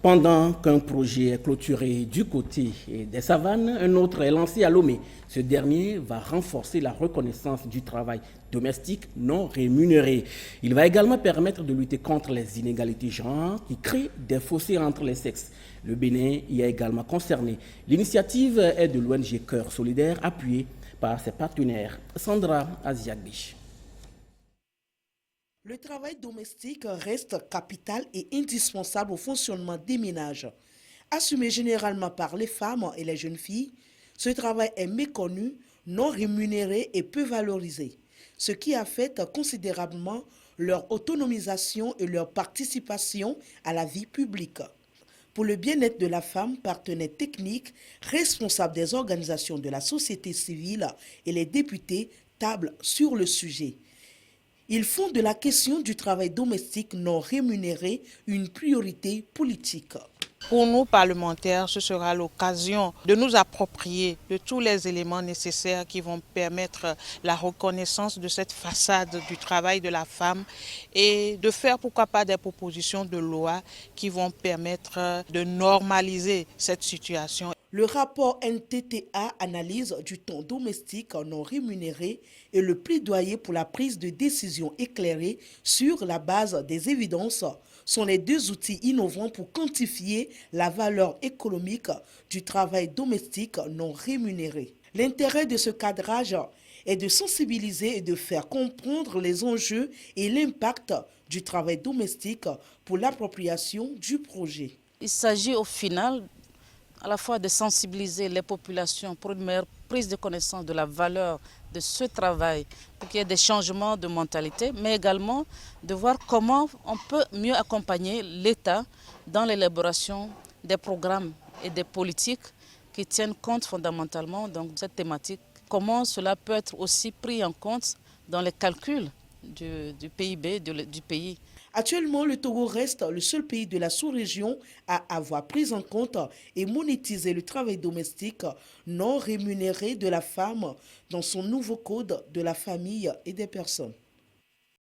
Pendant qu'un projet est clôturé du côté des savanes, un autre est lancé à Lomé. Ce dernier va renforcer la reconnaissance du travail domestique non rémunéré. Il va également permettre de lutter contre les inégalités genre qui créent des fossés entre les sexes. Le Bénin y est également concerné. L'initiative est de l'ONG Cœur Solidaire appuyée par ses partenaires. Sandra Aziagbiche. Le travail domestique reste capital et indispensable au fonctionnement des ménages. Assumé généralement par les femmes et les jeunes filles, ce travail est méconnu, non rémunéré et peu valorisé, ce qui affecte considérablement leur autonomisation et leur participation à la vie publique. Pour le bien-être de la femme, partenaires techniques, responsables des organisations de la société civile et les députés tablent sur le sujet. Ils font de la question du travail domestique non rémunéré une priorité politique. Pour nous, parlementaires, ce sera l'occasion de nous approprier de tous les éléments nécessaires qui vont permettre la reconnaissance de cette façade du travail de la femme et de faire, pourquoi pas, des propositions de loi qui vont permettre de normaliser cette situation. Le rapport NTTA analyse du temps domestique non rémunéré et le plaidoyer pour la prise de décision éclairée sur la base des évidences sont les deux outils innovants pour quantifier la valeur économique du travail domestique non rémunéré. L'intérêt de ce cadrage est de sensibiliser et de faire comprendre les enjeux et l'impact du travail domestique pour l'appropriation du projet. Il s'agit au final à la fois de sensibiliser les populations pour une meilleure prise de connaissance de la valeur de ce travail, pour qu'il y ait des changements de mentalité, mais également de voir comment on peut mieux accompagner l'État dans l'élaboration des programmes et des politiques qui tiennent compte fondamentalement de cette thématique. Comment cela peut être aussi pris en compte dans les calculs du PIB du pays. Actuellement, le Togo reste le seul pays de la sous-région à avoir pris en compte et monétisé le travail domestique non rémunéré de la femme dans son nouveau code de la famille et des personnes.